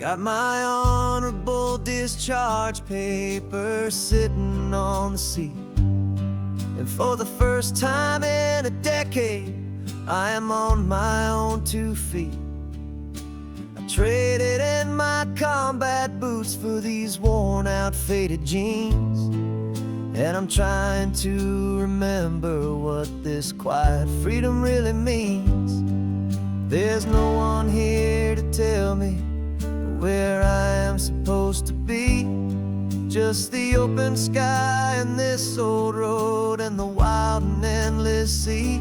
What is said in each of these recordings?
Got my honorable discharge paper sitting on the seat, and for the first time in a decade, I am on my own 2 feet. I traded in my combat boots for these worn out faded jeans, and I'm trying to remember what this quiet freedom really means. There's no one here to tell me where I am supposed to be, just the open sky and this old road and the wild and endless sea.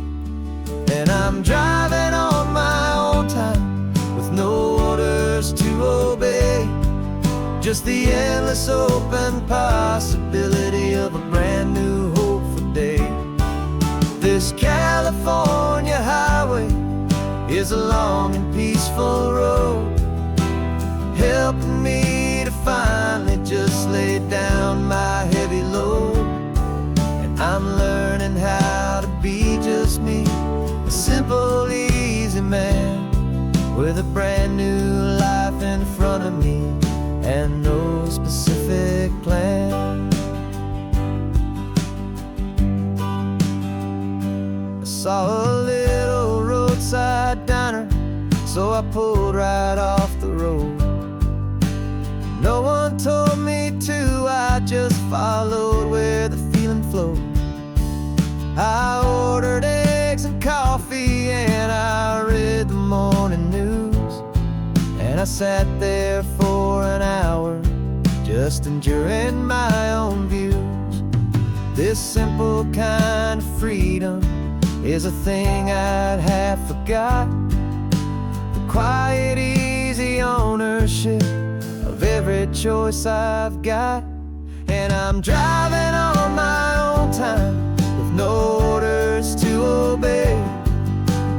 And I'm driving on my own time with no orders to obey, just the endless open possibility of a brand new hopeful day. This California highway is a long and peaceful road, helping me to finally just lay down my heavy load. And I'm learning how to be just me, a simple, easy man with a brand new life in front of me and no specific plan. I saw a little roadside diner, so I pulled right off the road. No one told me to, I just followed where the feeling flowed. I ordered eggs and coffee and I read the morning news, and I sat there for an hour just enduring my own views. This simple kind of freedom is a thing I'd have forgot, the quiet, easy ownership of every choice I've got. And I'm driving on my own time with no orders to obey,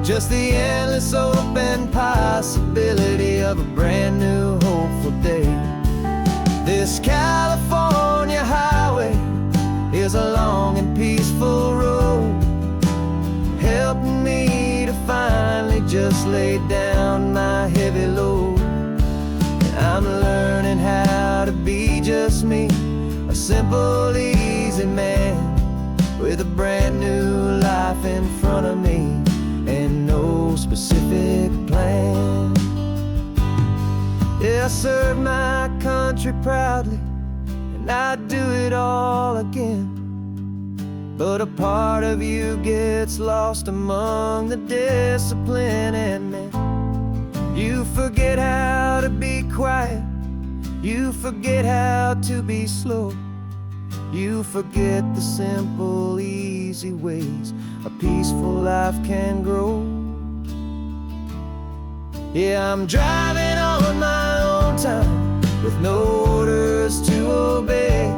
just the endless open possibility of a brand new hopeful day. This California highway is a long and peaceful road, helping me to finally just lay down my heavy load. I'm learning how to be just me, a simple, easy man with a brand new life in front of me and no specific plan. Yeah, I served my country proudly and I'd do it all again, but a part of you gets lost among the discipline and men. You forget how to be quiet, you forget how to be slow, you forget the simple, easy ways a peaceful life can grow. Yeah, I'm driving on my own time with no orders to obey,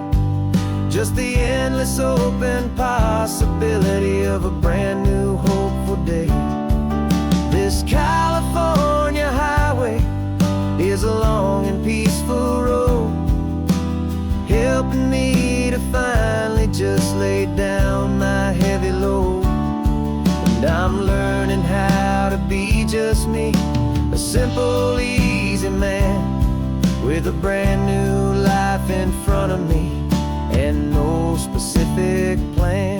just the endless open possibility of a brand new hopeful day. This California highway is a long and peaceful road, helping me to finally just lay down my heavy load. And I'm learning how to be just me, a simple, easy man with a brand new life in front of me and no specific plan.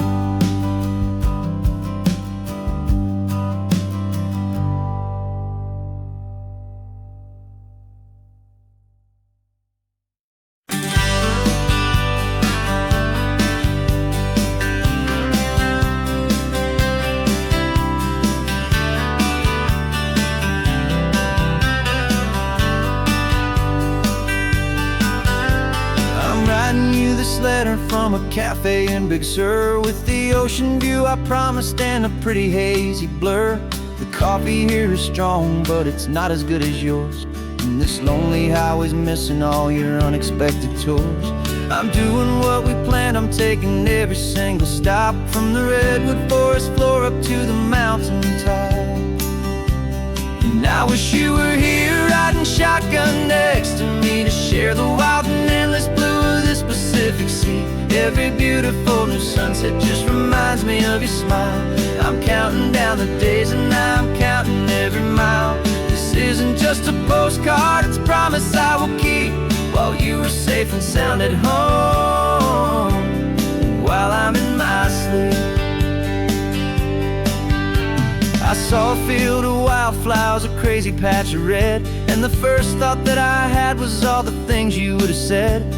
Letter from a cafe in Big Sur with the ocean view I promised and a pretty hazy blur. The coffee here is strong, but it's not as good as yours, and this lonely highway's missing all your unexpected tours. I'm doing what we planned, I'm taking every single stop, from the redwood forest floor up to the mountain top. And I wish you were here riding shotgun next to me to share the wild and endless blue of this Pacific Sea. Every beautiful new sunset just reminds me of your smile. I'm counting down the days and I'm counting every mile. This isn't just just a postcard, it's a promise I will keep, while you are safe and sound at home, while I'm in my sleep. I saw a field of wildflowers, a crazy patch of red, and the first thought that I had was all the things you would have said.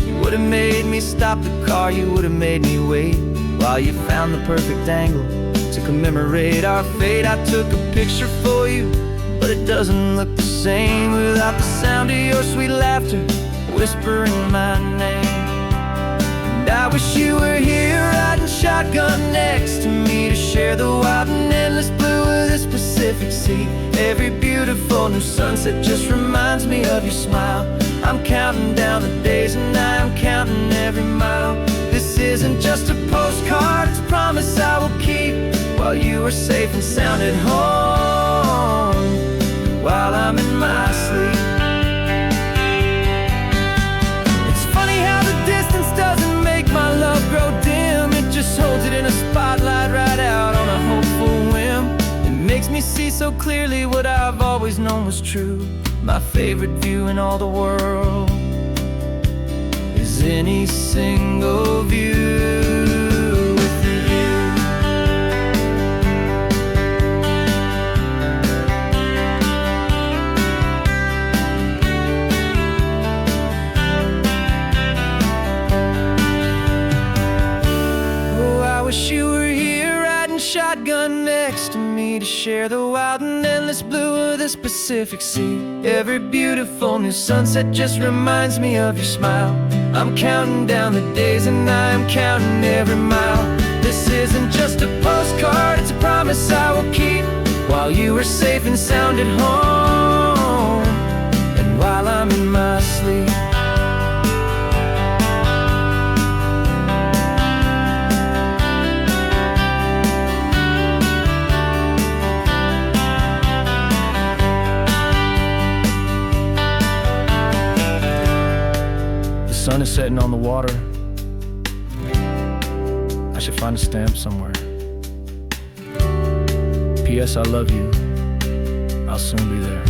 You would have made me stop the car, you would have made me wait, while you found the perfect angle to commemorate our fate. I took a picture for you, but it doesn't look the same without the sound of your sweet laughter whispering my name. And I wish you were here riding shotgun next to me to share the wild and endless blue of this Pacific Sea. Every beautiful new sunset just reminds me of your smile. I'm counting down the days and I am counting every mile. This isn't just a postcard, it's a promise I will keep, while you are safe and sound at home, while I'm in my sleep. It's funny how the distance doesn't make my love grow dim. It just holds it in a spotlight right out on a hopeful whim. It makes me see so clearly what I've always known was true. My favorite view in all the world is any single view. Wish you were here riding shotgun next to me to share the wild and endless blue of this Pacific Sea. Every beautiful new sunset just reminds me of your smile. I'm counting down the days and I am counting every mile. This isn't just a postcard, it's a promise I will keep, while you are safe and sound at home, and while I'm in my sleep. The sun is setting on the water. I should find a stamp somewhere. P.S. I love you. I'll soon be there.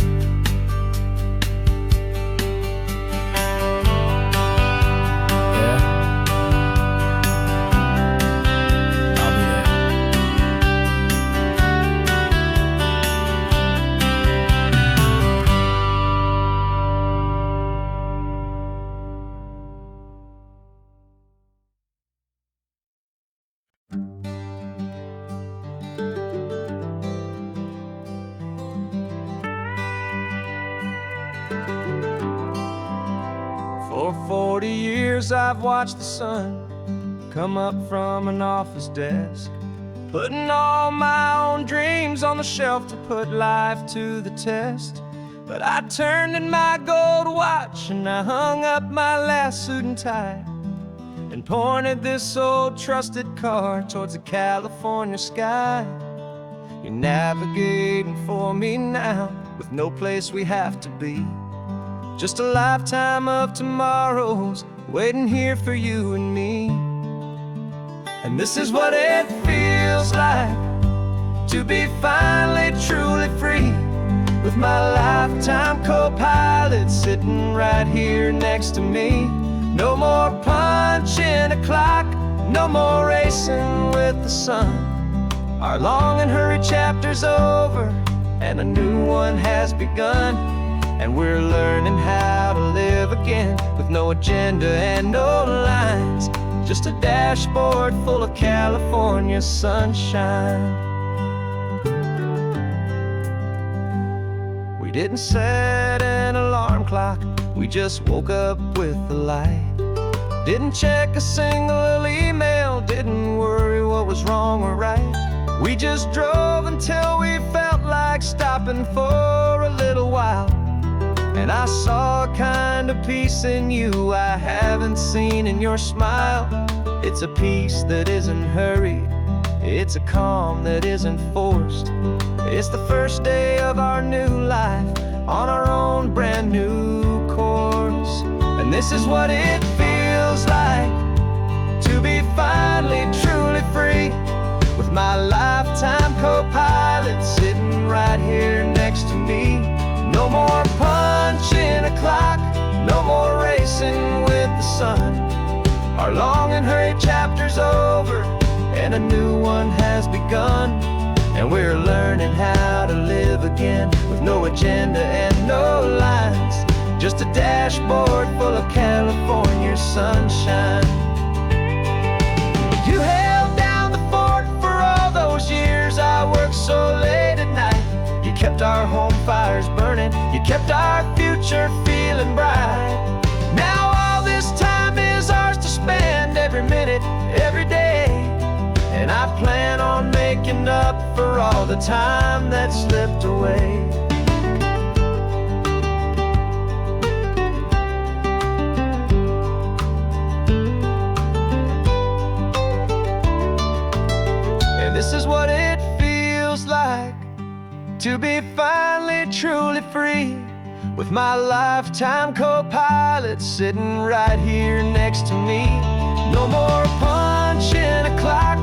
Yeah? I'll be there. For 40 years I've watched the sun come up from an office desk, putting all my own dreams on the shelf to put life to the test. But I turned in my gold watch and I hung up my last suit and tie, and pointed this old trusted car towards the California sky. You're navigating for me now, with no place we have to be. Just a lifetime of tomorrows waiting here for you and me. And this is what it feels like to be finally truly free, with my lifetime co-pilot sitting right here next to me. No more punching a clock, no more racing with the sun. Our long and hurried chapter's over and a new one has begun. And we're learning how to live again, with no agenda and no lines, just a dashboard full of California sunshine. We didn't set an alarm clock, we just woke up with the light. Didn't check a single email, didn't worry what was wrong or right. We just drove until we felt like stopping for a little while. And I saw a kind of peace in you I haven't seen in your smile. It's a peace that isn't hurried, it's a calm that isn't forced. It's the first day of our new life on our own brand new course. And this is what it feels like to be finally truly free, with my lifetime co-pilot sitting right here next to me. No No more punching a clock, no more racing with the sun. Our long and hurried chapter's over, and a new one has begun. And we're learning how to live again, with no agenda and no lines, just a dashboard full of California sunshine. You held down the fort for all those years I worked so late at night. You kept our home fires burning, you kept our future feeling bright. Now all this time is ours to spend, every minute, every day. And I plan on making up for all the time that slipped away. And this is what it feels like to be finally truly free, with my lifetime co-pilot sitting right here next to me. No more punching a clock,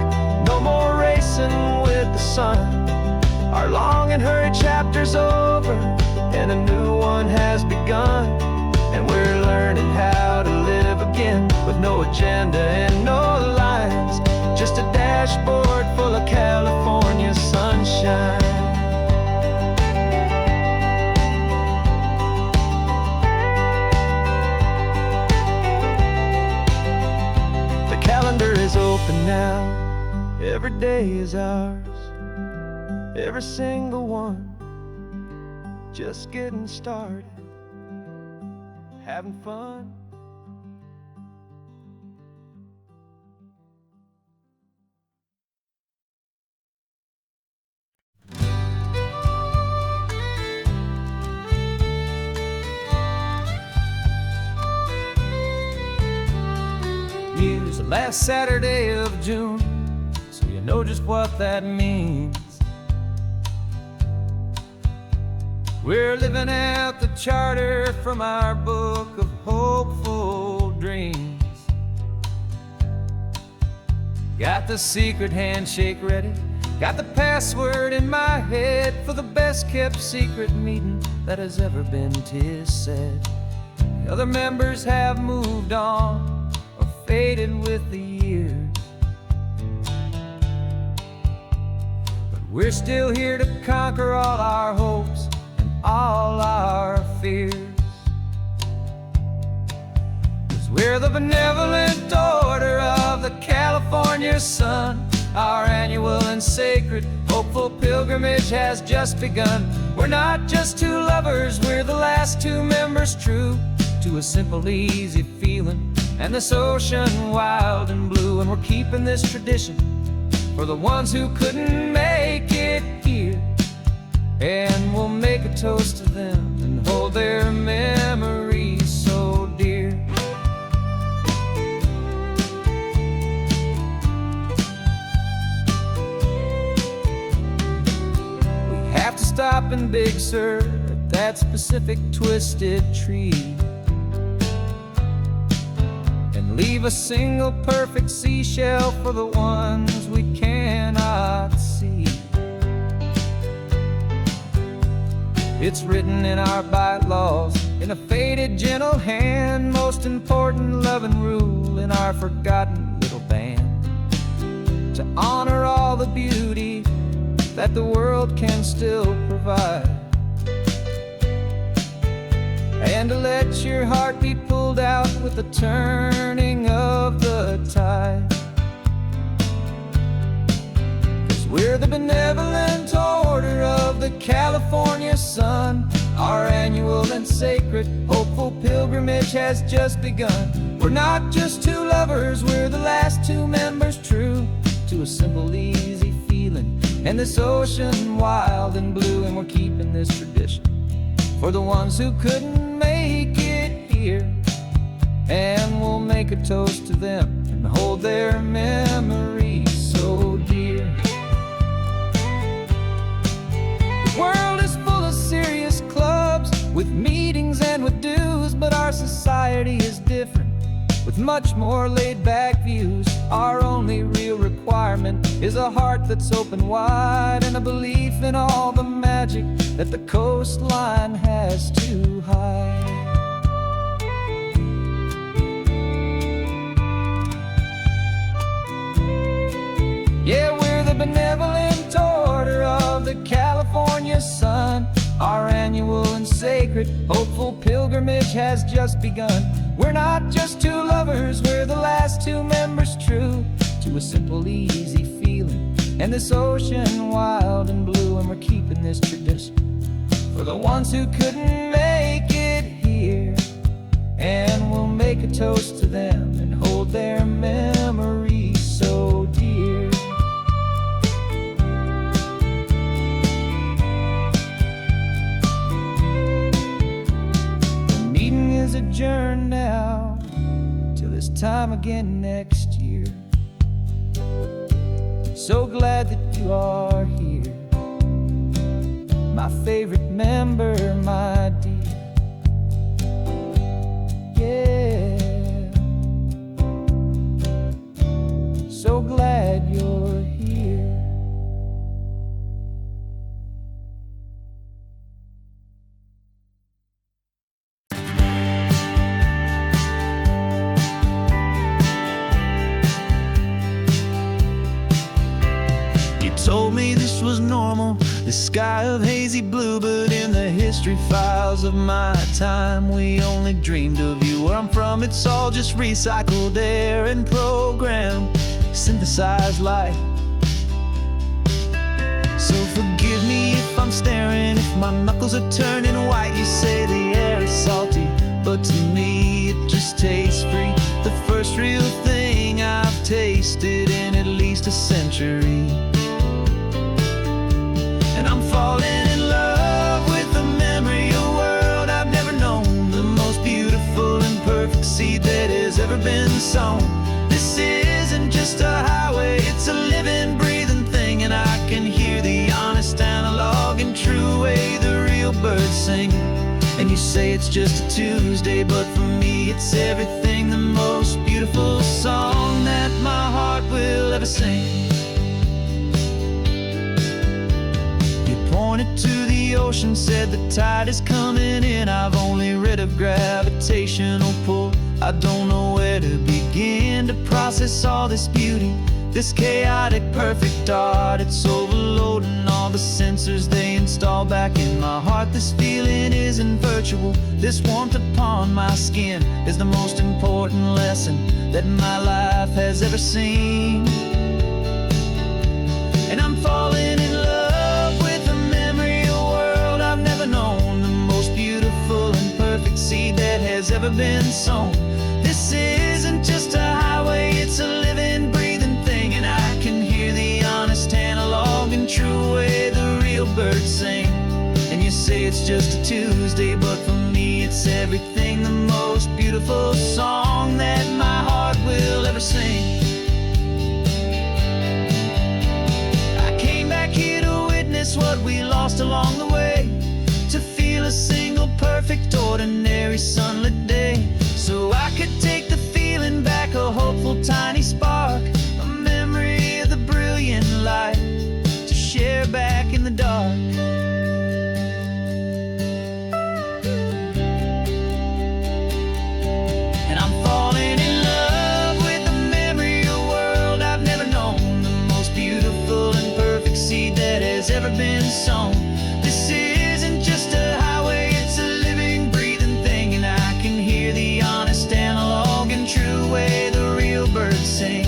no more racing with the sun. Our long and hurried chapter's over, and a new one has begun. And we're learning how to live again, with no agenda and no lines, just a dashboard full of California sunshine. The calendar is open now, every day is ours, every single one, just getting started, having fun. Use the last Saturday of June, so you know just what that means. We're living out the charter from our book of hopeful dreams. Got the secret handshake ready, got the password in my head for the best kept secret meeting that has ever been, 'tis said. The other members have moved on or faded with the years, but we're still here to conquer all our hopes and all our fears. 'Cause we're the benevolent order of the California sun. Our annual and sacred hopeful pilgrimage has just begun. We're not just two lovers, we're the last two members true to a simple, easy feeling and this ocean wild and blue. And we're keeping this tradition for the ones who couldn't make it here, and we'll make a toast to them and hold their memories so dear. We have to stop in Big Sur at that specific twisted tree, leave a single perfect seashell for the ones we cannot see. It's written in our bylaws, in a faded gentle hand, most important love and rule in our forgotten little band, to honor all the beauty that the world can still provide, and to let your heart be pulled out with the turning of the tide. 'Cause we're the benevolent order of the California sun. Our annual and sacred hopeful pilgrimage has just begun. We're not just two lovers, we're the last two members true to a simple, easy feeling and this ocean wild and blue. And we're keeping this tradition for the ones who couldn't make it here, and we'll make a toast to them and hold their memories so dear. The world is full of serious clubs with meetings and with dues, but our society is different with much more laid-back views. Our only real requirement is a heart that's open wide and a belief in all the magic that the coastline has. rise too high. Yeah, we're the benevolent order of the California sun. Our annual and sacred, hopeful pilgrimage has just begun. We're not just two lovers, we're the last two members true to a simple, easy feeling. And this ocean wild and blue, and we're keeping this tradition for the ones who couldn't make it here. And we'll make a toast to them and hold their memories so dear. The meeting is adjourned now till this time again next year. So glad that you are here, my favorite member, my dear. Yeah, so glad you're here. Told me this was normal, this sky of hazy blue, but in the history files of my time, we only dreamed of you. Where I'm from, it's all just recycled air and programmed, synthesized light. So forgive me if I'm staring, if my knuckles are turning white. You say the air is salty, but to me it just tastes free. The first real thing I've tasted in at least a century. And I'm falling in love with the memory of a world I've never known, the most beautiful and perfect seed that has ever been sown. This isn't just a highway, it's a living, breathing thing, and I can hear the honest, analog, and true way the real birds sing. And you say it's just a Tuesday, but for me it's everything, the most beautiful song that my heart will ever sing. Pointed to the ocean, said the tide is coming in. I've only read of gravitational pull, I don't know where to begin to process all this beauty, this chaotic perfect art. It's overloading all the sensors they install back in my heart. This feeling isn't virtual, this warmth upon my skin is the most important lesson that my life has ever seen. And I'm falling in love with a memory of a world I've never known, the most beautiful and perfect seed that has ever been sown. This isn't just a highway, it's a living, breathing thing, and I can hear the honest, analog, and true way the real birds sing. And you say it's just a Tuesday, but for me it's everything, the most beautiful song that my heart will ever sing. What we lost along the way, to feel a single perfect ordinary sunlit day, so I could take the feeling back, a hopeful tiny spark, a memory of the brilliant light to share back in the dark. And I'm falling in love with the memory of a world I've never known, the most beautiful and perfect seed that has ever been sown. This isn't just a highway, it's a living, breathing thing, and I can hear the honest, analog, and true way the real birds sing.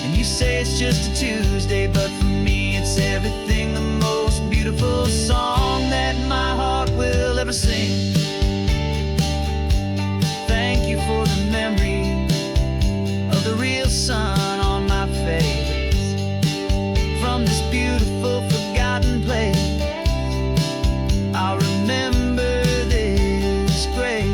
And you say it's just a Tuesday, but for me it's everything, the most beautiful song that my heart will ever sing. Thank you for the memory of the real sun on my face, from this beautiful forgotten place. I'll remember this grace.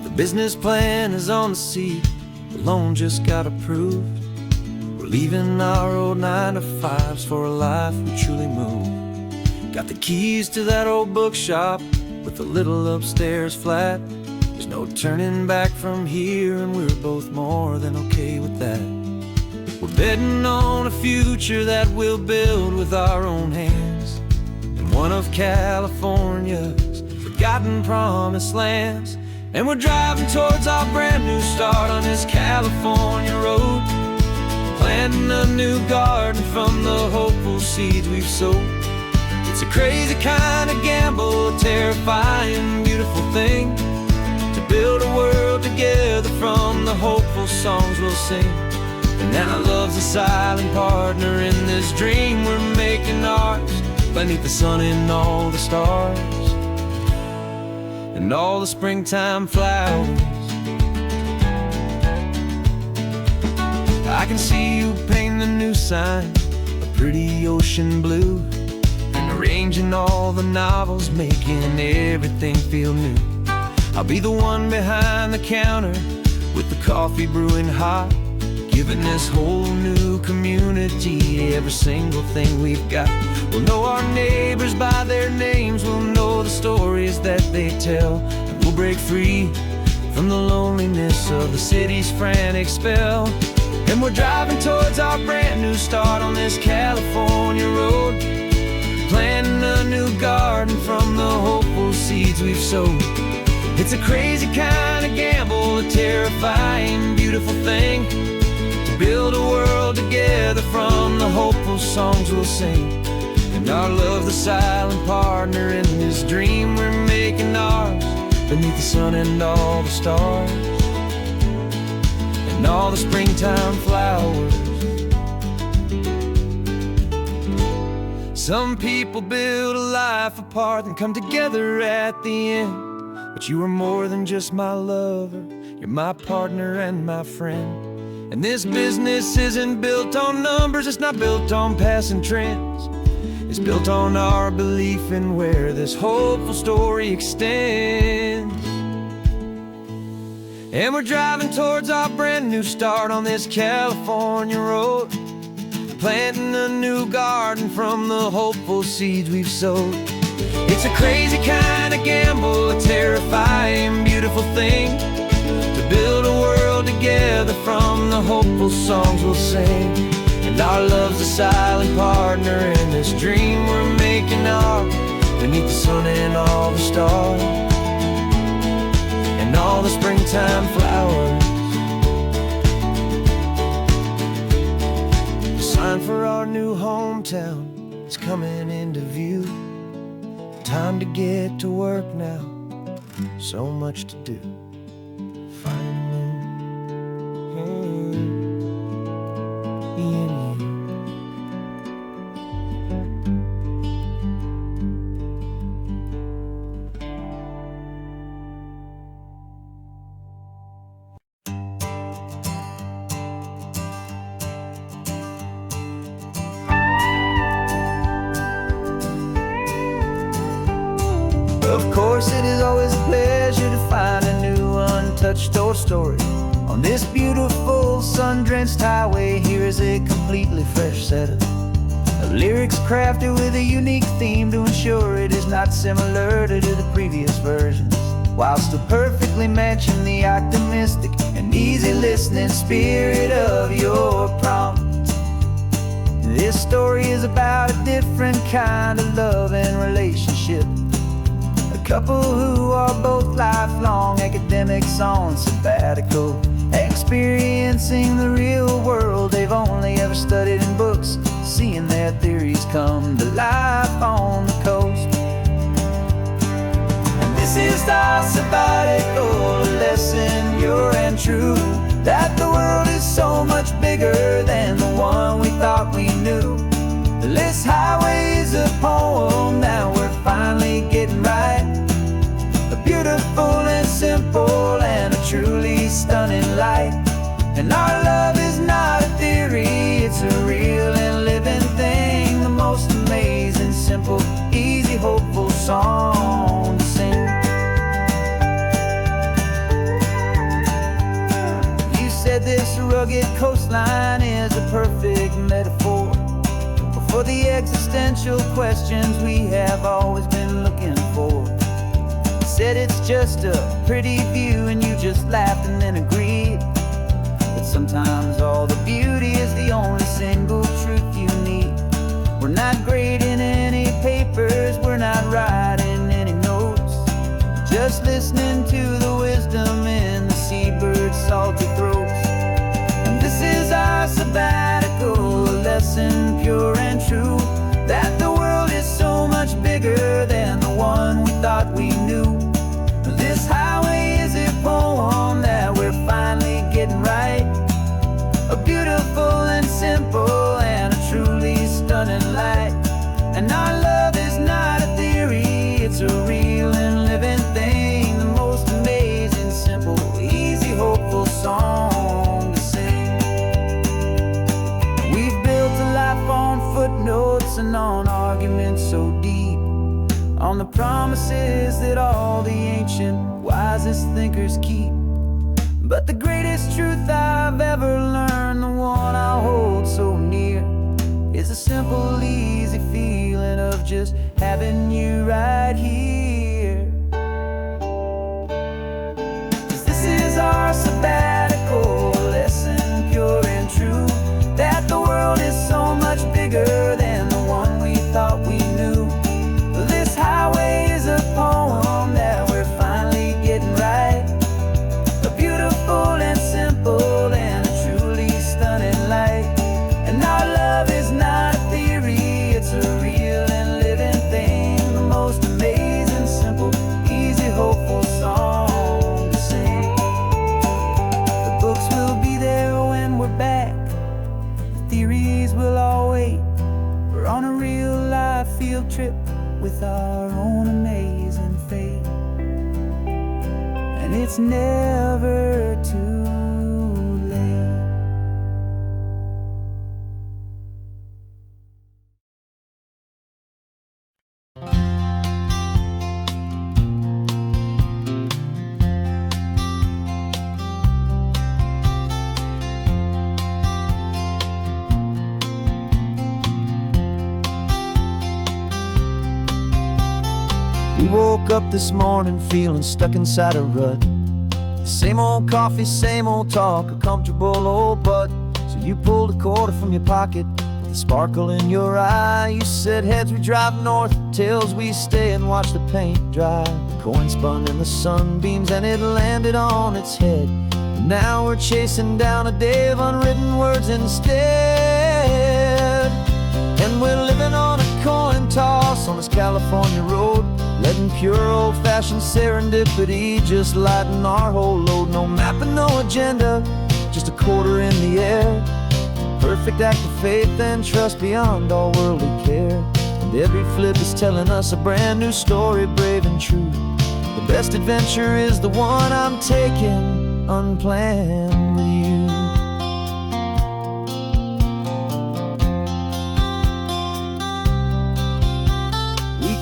The business plan is on the seat, the loan just got approved. We're leaving our old 9-to-5s for a life we truly move. Got the keys to that old bookshop with the little upstairs flat. There's no turning back from here, and we're both more than okay with that. We're betting on a future that we'll build with our own hands in one of California's forgotten promised lands. And we're driving towards our brand new start on this California road, planting a new garden from the hopeful seeds we've sowed. It's a crazy kind of gamble, a terrifying, beautiful thing, to build a world together from the hopeful songs we'll sing. And now love's a silent partner in this dream we're making ours, beneath the sun and all the stars and all the springtime flowers. I can see you painting the new sign a pretty ocean blue, and arranging all the novels, making everything feel new. I'll be the one behind the counter with the coffee brewing hot, giving this whole new community every single thing we've got. We'll know our neighbors by their names, we'll know the stories that they tell, and we'll break free from the loneliness of the city's frantic spell. And we're driving towards our brand new start on this California road, planting a new garden from the hopeful seeds we've sowed. It's a crazy kind of gamble, a terrifying, beautiful thing, to build a world together from the hopeful songs we'll sing. And our love's the silent partner in this dream we're making ours, beneath the sun and all the stars and all the springtime flowers. Some people build a life apart and come together at the end, but you are more than just my lover, you're my partner and my friend. And this business isn't built on numbers, it's not built on passing trends. It's built on our belief in where this hopeful story extends. And we're driving towards our brand new start on this California road, planting a new garden from the hopeful seeds we've sowed. It's a crazy kind of gamble, a terrifying, beautiful thing, to build a world together from the hopeful songs we'll sing. And our love's a silent partner in this dream we're making ours, beneath the sun and all the stars and all the springtime flowers. The sign for our new hometown is coming into view. Time to get to work now, so much to do. Of course, it is always a pleasure to find a new untouched old story on this beautiful sun-drenched highway. Here is a completely fresh set of lyrics crafted with a unique theme to ensure it is not similar to the previous versions, while still perfectly matching the optimistic and easy listening spirit of your prompt. This story is about a different kind of love and relationship, a couple who are both lifelong academics on sabbatical, experiencing the real world they've only ever studied in books, seeing their theories come to life on the coast. And this is our sabbatical lesson, pure and true, that the world is so much bigger than the one we thought we knew. This highway is a poem, now we're finally getting right, a beautiful and simple and a truly stunning light. And our love is not a theory, it's a real and living thing, the most amazing, simple, easy, hopeful song to sing. You said this rugged coastline is a perfect metaphor for the exit existential questions we have always been looking for. Said it's just a pretty view and you just laughed and then agreed. But sometimes all the beauty is the only single truth you need. We're not grading any papers, we're not writing any notes, just listening to the wisdom in the seabird's salty throats. And this is our sabbatical, a lesson pure and true, that the world is so much bigger than the one we thought we knew. This highway is a poem that we're finally getting right, a beautiful and simple and a truly stunning light. And our love is not a theory, it's a real and living thing, the most amazing, simple, easy, hopeful song to sing. We've built a life on footnotes and on arguments so deep, on the promises that all the ancient, wisest thinkers keep. But the greatest truth I've ever learned, the one I'll hold so near, is a simple, easy feeling of just having you right here. 'Cause this is our sabbatical, lesson pure and true, that the world is so much bigger than the one we thought we knew. This highway is a poem that we're finally getting right, a beautiful and simple and a truly stunning light. And our love is not a theory, it's a real and living thing, the most amazing, simple, easy, hopeful song to sing. The books will be there when we're back, the theories will all wait. We're on a real life field trip with our own amazing fate, and it's never too late. We woke up this morning feeling stuck inside a rut. Same old coffee, same old talk, a comfortable old butt. So you pulled a quarter from your pocket with a sparkle in your eye. You said heads we drive north, tails we stay and watch the paint dry. The coin spun in the sunbeams and it landed on its head. And now we're chasing down a day of unwritten words instead. And we're living on a coin toss on this California road, letting pure old-fashioned serendipity just lighten our whole load. No map and no agenda, just a quarter in the air. Perfect act of faith and trust beyond all worldly care. And every flip is telling us a brand new story, brave and true. The best adventure is the one I'm taking, unplanned with you.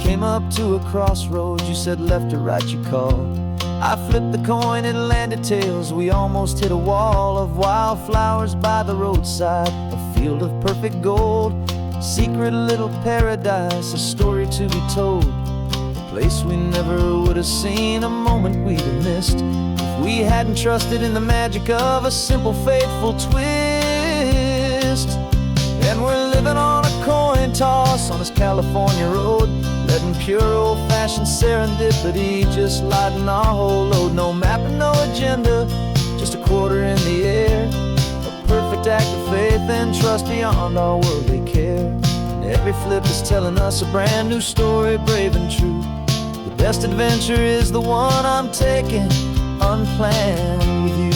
Came up to a crossroads, you said left or right you called. I flipped the coin, it landed tails, we almost hit a wall of wildflowers by the roadside, a field of perfect gold, secret little paradise, a story to be told, a place we never would have seen, a moment we'd have missed if we hadn't trusted in the magic of a simple faithful twist. And we're living on a coin toss on this California road, letting pure old-fashioned serendipity just lighten our whole load. No map and no agenda, just a quarter in the air. A perfect act of faith and trust beyond our worldly care. And every flip is telling us a brand new story, brave and true. The best adventure is the one I'm taking, unplanned with you.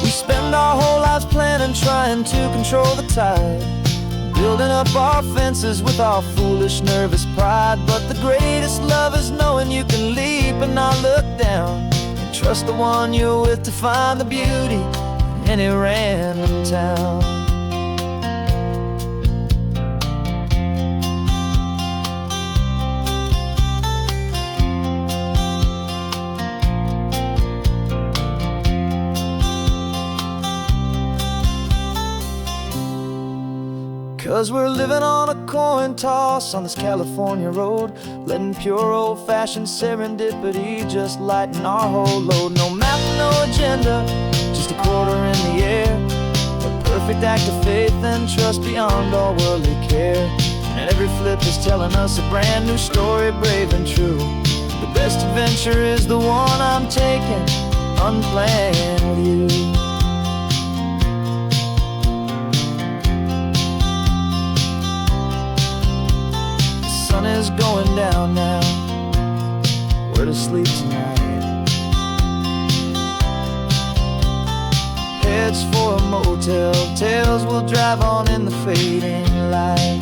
We spend our whole lives planning, trying to control the tide, building up our fences with our foolish, nervous pride. But the greatest love is knowing you can leap and not look down, and trust the one you're with to find the beauty in any random town. 'Cause we're living on a coin toss on this California road, letting pure old-fashioned serendipity just lighten our whole load. No map, no agenda, just a quarter in the air, a perfect act of faith and trust beyond all worldly care. And every flip is telling us a brand new story, brave and true. The best adventure is the one I'm taking, unplanned with you. The sun is going down now, we're to sleep tonight. Heads for a motel, tails will drive on in the fading light.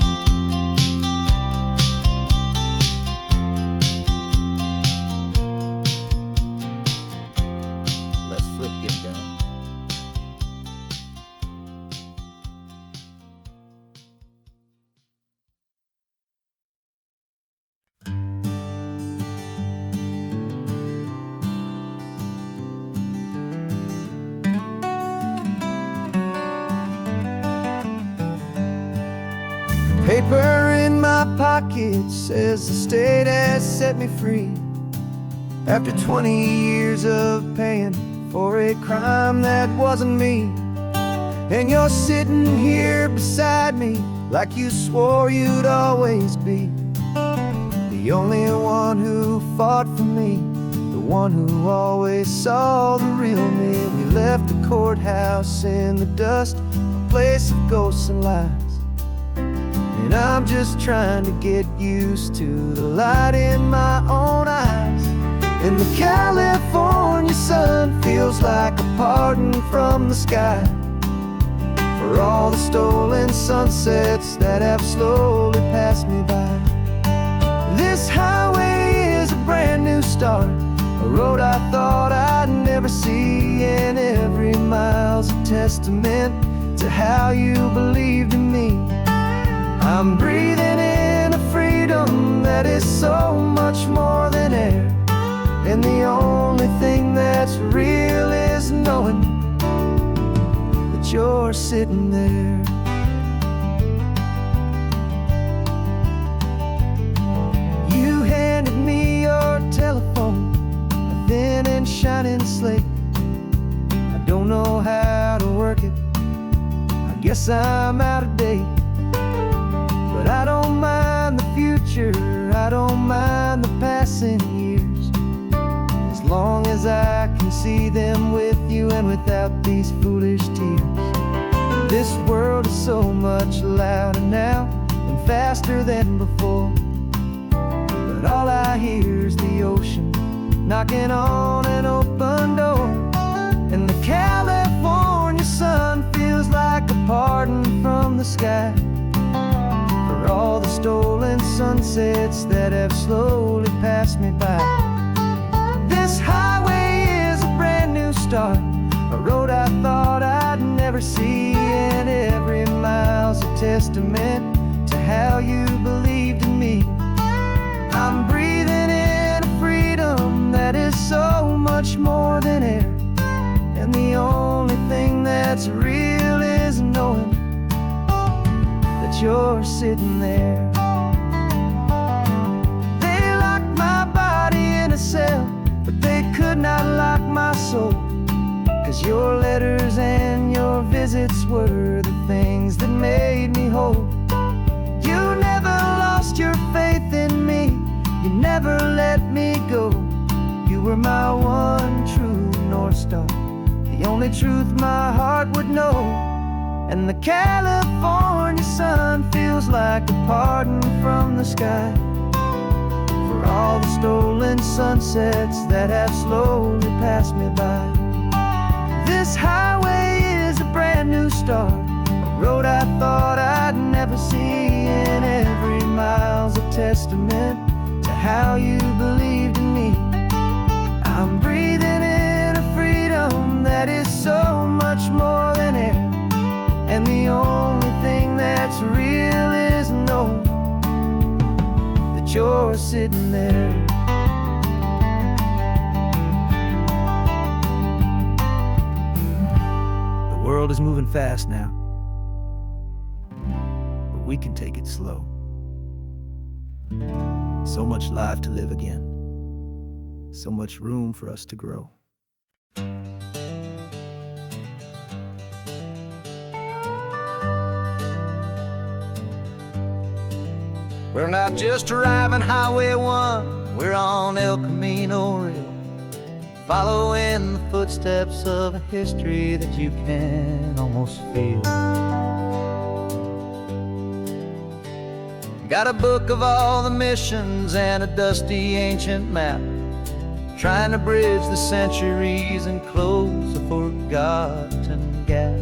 Paper in my pocket says the state has set me free, after 20 years of paying for a crime that wasn't me. And you're sitting here beside me like you swore you'd always be, the only one who fought for me, the one who always saw the real me. We left the courthouse in the dust, a place of ghosts and lies. And I'm just trying to get used to the light in my own eyes. And the California sun feels like a pardon from the sky for all the stolen sunsets that have slowly passed me by. This highway is a brand new start, a road I thought I'd never see, and every mile's a testament to how you believed in me. I'm breathing in a freedom that is so much more than air, and the only thing that's real is knowing that you're sitting there. You handed me your telephone, a thin and shining slate. I don't know how to work it, I guess I'm out of date. But I don't mind the future, I don't mind the passing years, as long as I can see them with you and without these foolish tears. This world is so much louder now and faster than before, but all I hear is the ocean knocking on an open door. And the California sun feels like a pardon from the sky for all the stolen sunsets that have slowly passed me by. This highway is a brand new start, a road I thought I'd never see, and every mile's a testament to how you believed in me. I'm breathing in a freedom that is so much more than air, and the only thing that's real is knowing that you're sitting there. They locked my body in a cell, but they could not lock my soul, 'cause your letters and your visits were the things that made me whole. You never lost your faith in me, you never let me go. You were my one true North Star, the only truth my heart would know. And the California sun feels like a pardon from the sky for all the stolen sunsets that have slowly passed me by. This highway is a brand new start, a road I thought I'd never see, and every mile's a testament to how you believed in me. I'm breathing in a freedom that is so much more than air, and the only thing that's real is knowing that you're sitting there. The world is moving fast now, we can take it slow. So much life to live again, so much room for us to grow. We're not just driving Highway 1, we're on El Camino Real, following the footsteps of a history that you can almost feel. Got a book of all the missions and a dusty ancient map, trying to bridge the centuries and close a forgotten gap.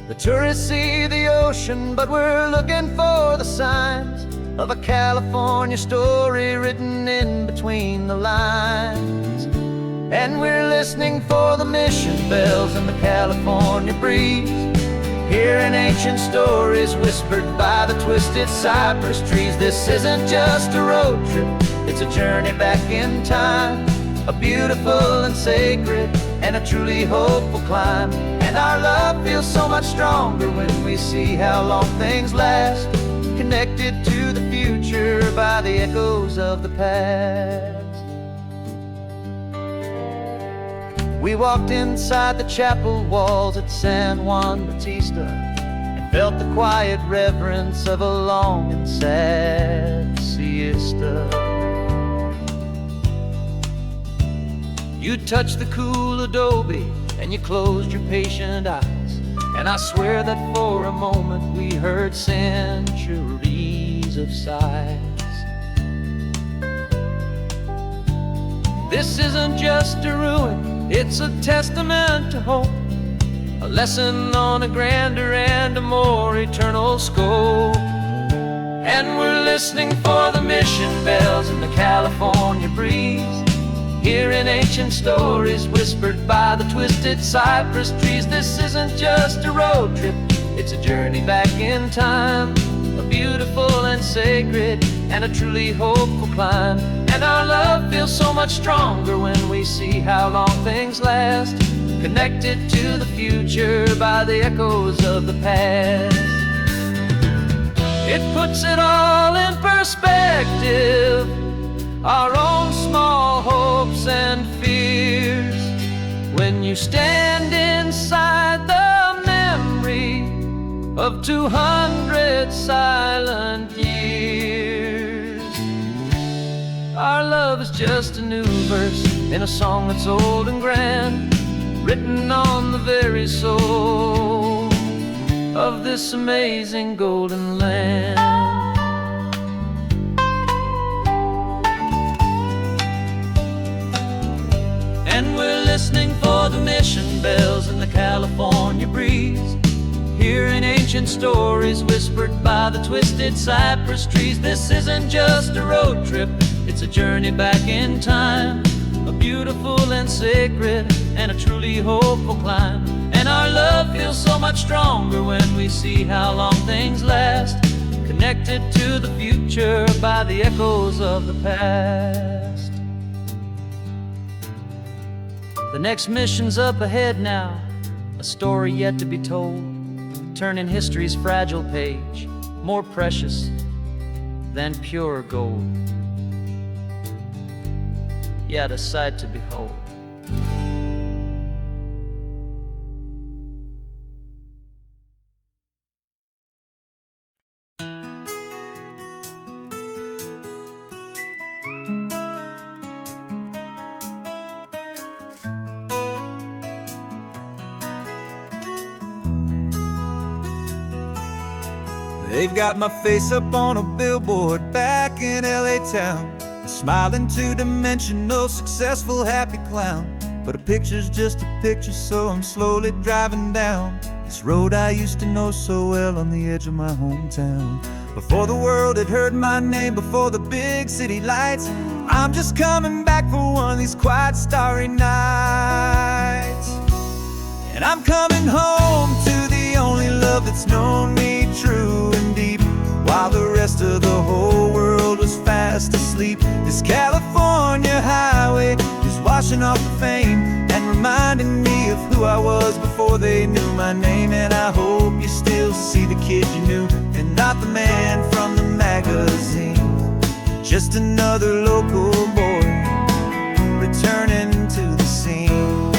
The tourists see the ocean, but we're looking for the signs of a California story written in between the lines. And we're listening for the mission bells in the California breeze, hearing ancient stories whispered by the twisted cypress trees. This isn't just a road trip, it's a journey back in time, a beautiful and sacred and a truly hopeful climb. And our love feels so much stronger when we see how long things last, connected to the future by the echoes of the past. We walked inside the chapel walls at San Juan Bautista and felt the quiet reverence of a long and sad siesta. You touched the cool adobe and you closed your patient eyes, and I swear that for a moment we heard centuries of sighs. This isn't just a ruin, it's a testament to hope, a lesson on a grander and a more eternal scope. And we're listening for the mission bells in the California breeze, hearing ancient stories whispered by the twisted cypress trees. This isn't just a road trip, it's a journey back in time, a beautiful and sacred and a truly hopeful climb. And our love feels so much stronger when we see how long things last, connected to the future by the echoes of the past. It puts it all in perspective, our own small hopes and fears, when you stand inside the memory of 200 silent years. Our love is just a new verse in a song that's old and grand, written on the very soul of this amazing golden land. And we're listening for the mission bells in the California breeze, hearing ancient stories whispered by the twisted cypress trees. This isn't just a road trip, it's a journey back in time, a beautiful and sacred and a truly hopeful climb. And our love feels so much stronger when we see how long things last, connected to the future by the echoes of the past. The next mission's up ahead now, a story yet to be told, turning history's fragile page more precious than pure gold. Yet a sight to behold. They've got my face up on a billboard back in LA town, a smiling two-dimensional, successful, happy clown. But a picture's just a picture, so I'm slowly driving down this road I used to know so well on the edge of my hometown. Before the world had heard my name, before the big city lights, I'm just coming back for one of these quiet, starry nights. And I'm coming home to the only love that's known me true and deep, while the rest of the whole world was fast asleep. This California highway is washing off the fame and reminding reminding me of who I was before they knew my name. And I hope you still see the kid you knew, and not the man from the magazine. Just another local boy returning to the scene.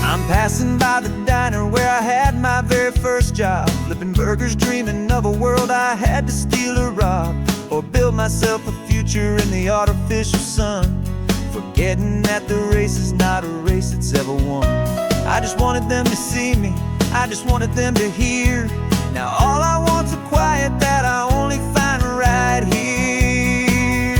I'm passing by the diner where I had my very first job, flipping burgers, dreaming of a world I had to steal or rob, or build myself a future in the artificial sun, forgetting that the race is not a race that's ever won. I just wanted them to see me, I just wanted them to hear. Now all I want's a quiet that I only find right here.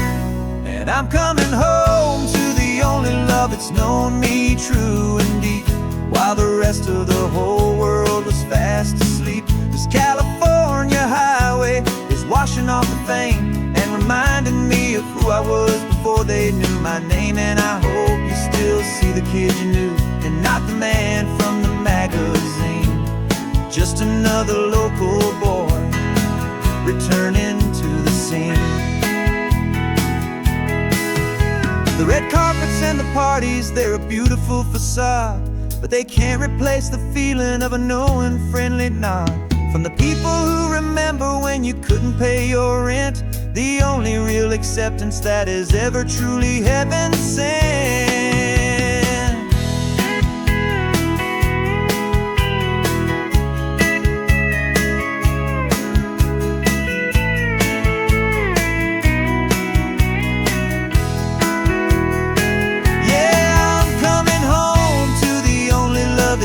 And I'm coming home to the only love that's known me true and deep, while the rest of the whole world was fast asleep. This California highway is washing off the fame and reminding me of who I was before they knew my name. And I hope you still see the kid you knew, and not the man from the magazine. Just another local boy returning to the scene. The red carpets and the parties, they're a beautiful facade, but they can't replace the feeling of a knowing, friendly nod from the people who remember when you couldn't pay your rent. The only real acceptance that is ever truly heaven sent.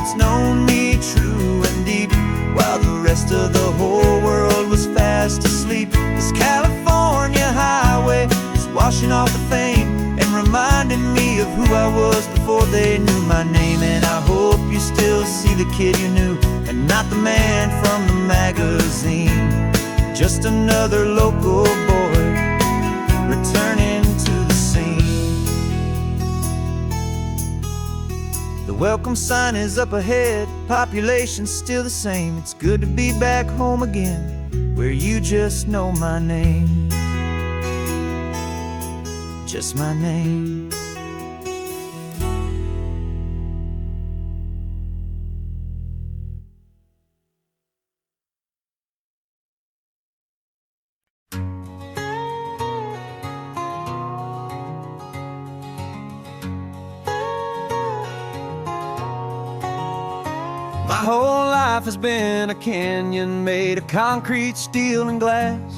It's known me true and deep, while the rest of the whole world was fast asleep. This California highway is washing off the fame and reminding me of who I was before they knew my name. And I hope you still see the kid you knew, and not the man from the magazine. Just another local boy returning to the scene. The welcome sign is up ahead, population's still the same. It's good to be back home again, where you just know my name. Just my name. My whole life has been a canyon made of concrete, steel, and glass,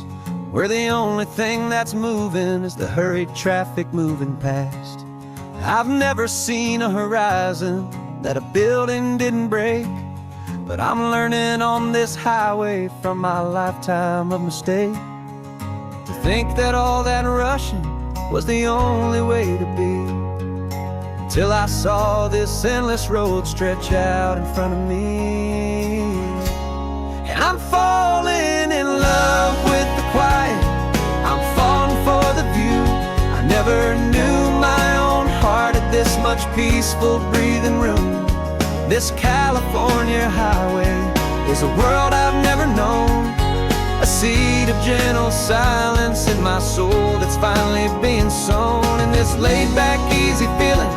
where the only thing that's moving is the hurried traffic moving past. I've never seen a horizon that a building didn't break, but I'm learning on this highway from my lifetime of mistake to think that all that rushing was the only way to be. Till I saw this endless road stretch out in front of me. And I'm falling in love with the quiet, I'm falling for the view. I never knew my own heart had this much peaceful breathing room. This California highway is a world I've never known, a seed of gentle silence in my soul that's finally being sown. And this laid-back, easy feeling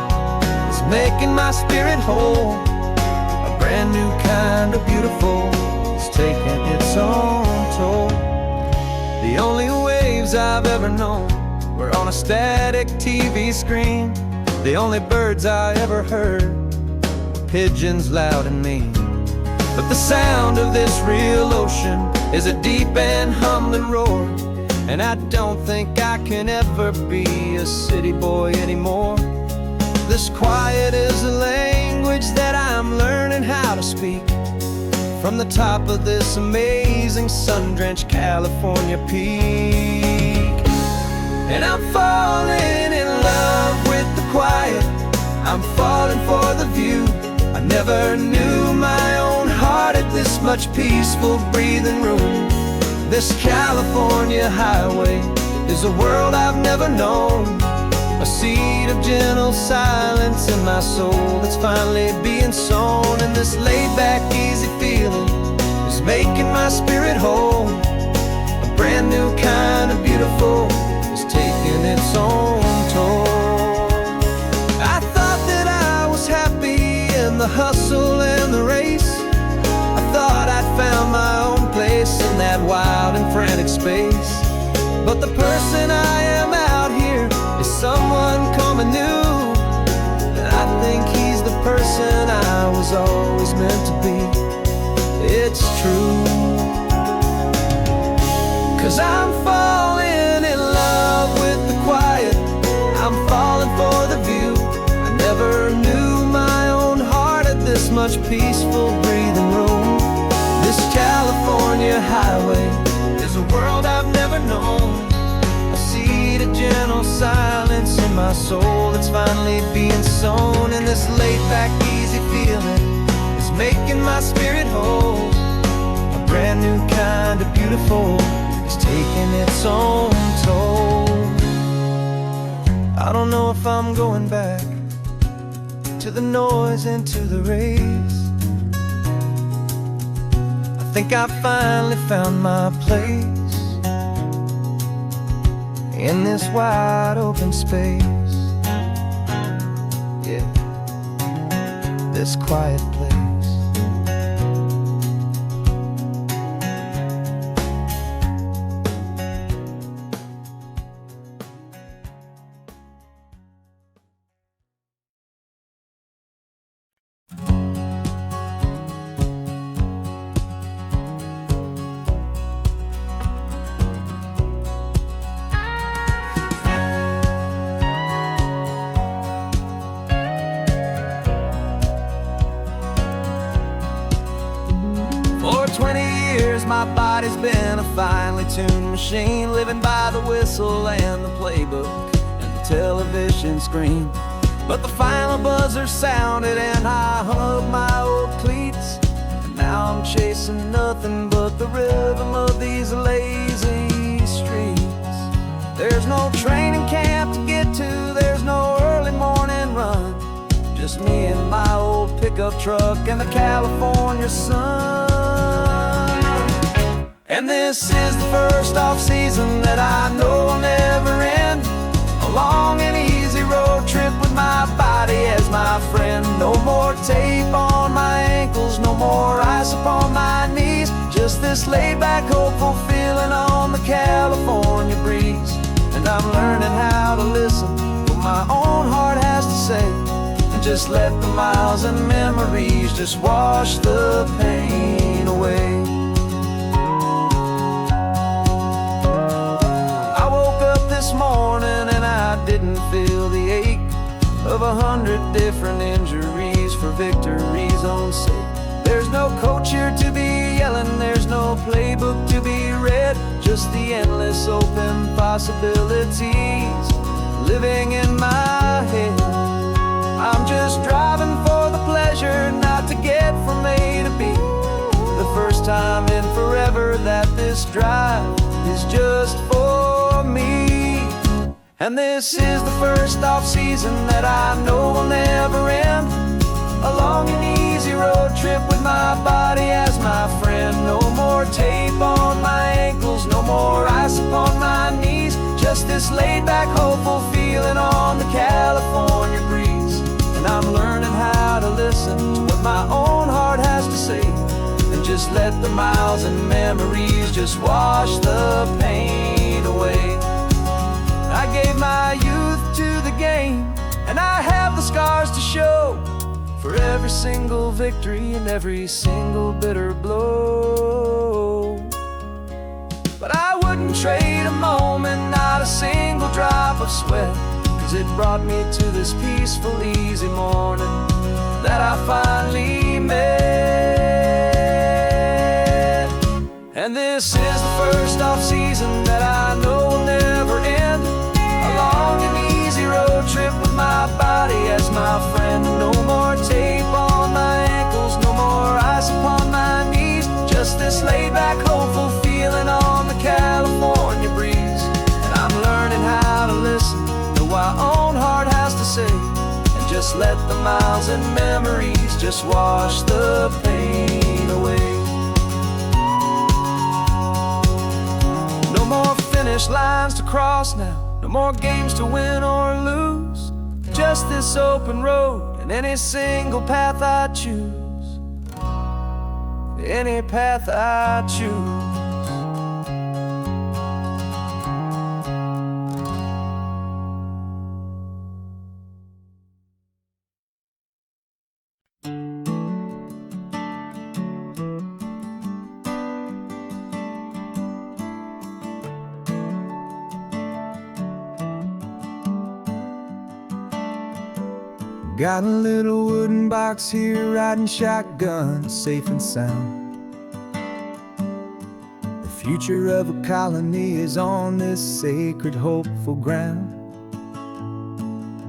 making my spirit whole. A brand new kind of beautiful is taking its own toll. The only waves I've ever known were on a static TV screen. The only birds I ever heard were pigeons loud and mean. But the sound of this real ocean is a deep and humbling roar, and I don't think I can ever be a city boy anymore. This quiet is a language that I'm learning how to speak from the top of this amazing sun-drenched California peak. And I'm falling in love with the quiet, I'm falling for the view. I never knew my own heart had this much peaceful breathing room. This California highway is a world I've never known, a seed of gentle silence in my soul that's finally being sown. And this laid-back, easy feeling is making my spirit whole. A brand new kind of beautiful is taking its own toll. I the hustle and the race. I thought I'd found my own place in that wild and frantic space. But the person I am out here is someone coming new, and I think he's the person I was always meant to be. It's true, 'cause I'm falling in love with the quiet. I'm falling for the view. I never knew my own heart had this much peaceful breathing room. This California highway is a world I've never known. I see the gentle silence in my soul that's finally being sown, and this laid-back, easy feeling is making my spirit whole. A brand new kind of beautiful is taking its own toll. I don't know if I'm going back to the noise and to the race. I think I finally found my place in this wide open space. Yeah, this quiet place. For 20 years my body's been a finely tuned machine, living by the whistle and the playbook and the television screen. But the final buzzer sounded and I hung up my old cleats, and now I'm chasing nothing but the rhythm of these lazy streets. There's no training camp to get to, there's no early morning run, just me and my old pickup truck and the California sun. And this is the first off-season that I know will never end. A long and easy road trip with my body as my friend. No more tape on my ankles, no more ice upon my knees. Just this laid-back, hopeful feeling on the California breeze. And I'm learning how to listen to what my own heart has to say, and just let the miles and memories just wash the pain away. This morning and I didn't feel the ache of 100 different injuries for victory's own sake. There's no coach here to be yelling, there's no playbook to be read, just the endless open possibilities living in my head. I'm just driving for the pleasure, not to get from A to B. The first time in forever that this drive is just for me. And this is the first off-season that I know will never end. A long and easy road trip with my body as my friend. No more tape on my ankles, no more ice upon my knees. Just this laid-back, hopeful feeling on the California breeze. And I'm learning how to listen to what my own heart has to say, and just let the miles and memories just wash the pain away. I gave my youth to the game, and I have the scars to show for every single victory and every single bitter blow. But I wouldn't trade a moment, not a single drop of sweat, 'cause it brought me to this peaceful, easy morning that I finally met. And this is the first off-season that I know will never end. A long and easy road trip with my body as my friend. No more tape on my ankles, no more ice upon my knees. Just this laid-back, hopeful feeling on the California breeze. And I'm learning how to listen to what my own heart has to say, and just let the miles and memories just wash the pain away. No more finish lines to cross now, no more games to win or lose. Just this open road And any single path I choose, any path I choose. Got a little wooden box here, riding shotgun, safe and sound. The future of a colony is on this sacred, hopeful ground.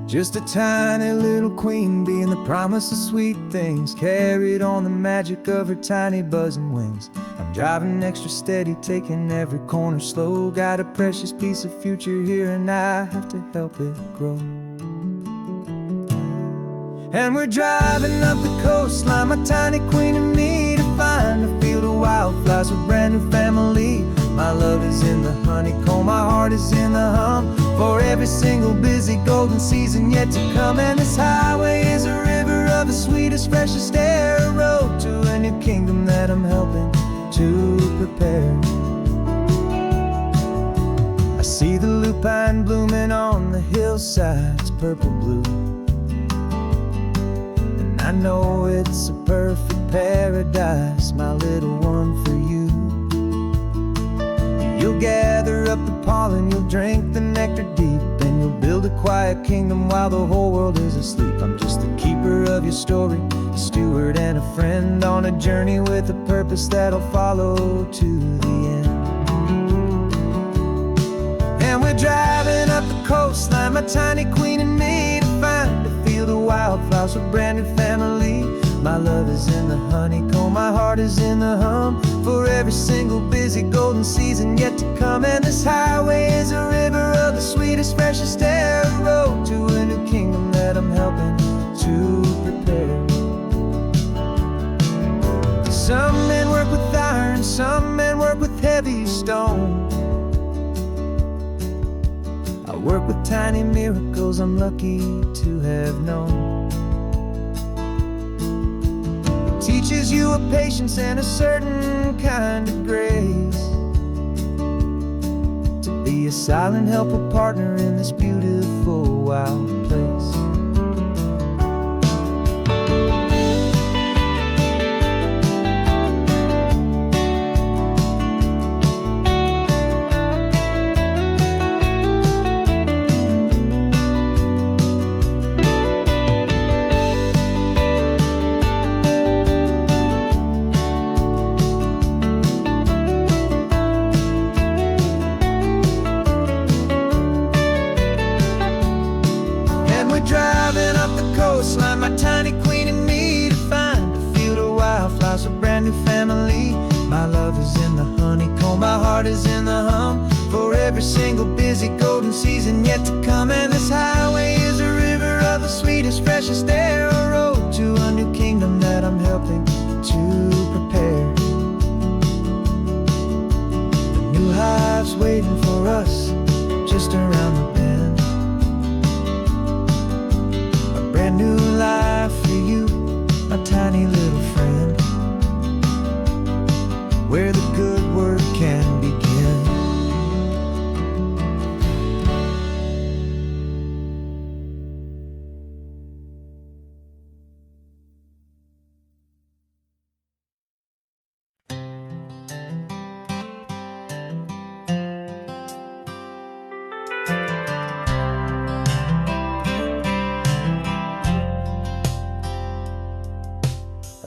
Just a tiny little queen bee and the promise of sweet things, carried on the magic of her tiny buzzing wings. I'm driving extra steady, taking every corner slow. Got a precious piece of future here and I have to help it grow. And we're driving up the coastline, my tiny queen and me, to find a field of wildflowers with brand new family. My love is in the honeycomb, my heart is in the hum, for every single busy golden season yet to come. And this highway is a river of the sweetest, freshest air, a road to a new kingdom that I'm helping to prepare. I see the lupine blooming on the hillsides, purple blue. I know it's a perfect paradise, my little one, for you. You'll gather up the pollen, you'll drink the nectar deep, and you'll build a quiet kingdom while the whole world is asleep. I'm just the keeper of your story, a steward and a friend, on a journey with a purpose that'll follow to the end. And we're driving up the coastline, my tiny queen and me, to find a field of wildflowers with brand new family. My love is in the honeycomb, my heart is in the hum, for every single busy golden season yet to come. And this highway is a river of the sweetest, freshest air, a road to a new kingdom that I'm helping to prepare. Some men work with iron, some men work with heavy stone. I work with tiny miracles I'm lucky to have known. It teaches you a patience and a certain kind of grace, to be a silent helper partner in this beautiful wild place. Driving up the coastline, my tiny queen and me, to find a field of wildflowers, a brand new family. My love is in the honeycomb, my heart is in the hum, for every single busy golden season yet to come. And this highway is a river of the sweetest, freshest air, a road to a new kingdom that I'm helping to prepare. The new hive's waiting for us just around the bend. Brand new life for you, my tiny little friend, where the good work can begin.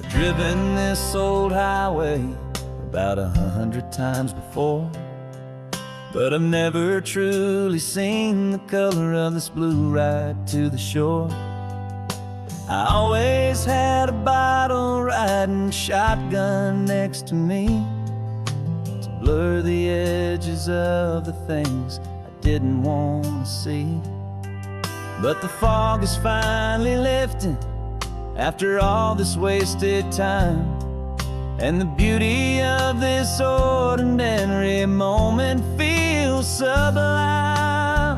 Driven this old highway about 100 times before, but I've never truly seen the color of this blue ride to the shore. I always had a bottle riding shotgun next to me, to blur the edges of the things I didn't want to see. But the fog is finally lifting after all this wasted time, and the beauty of this ordinary moment feels sublime.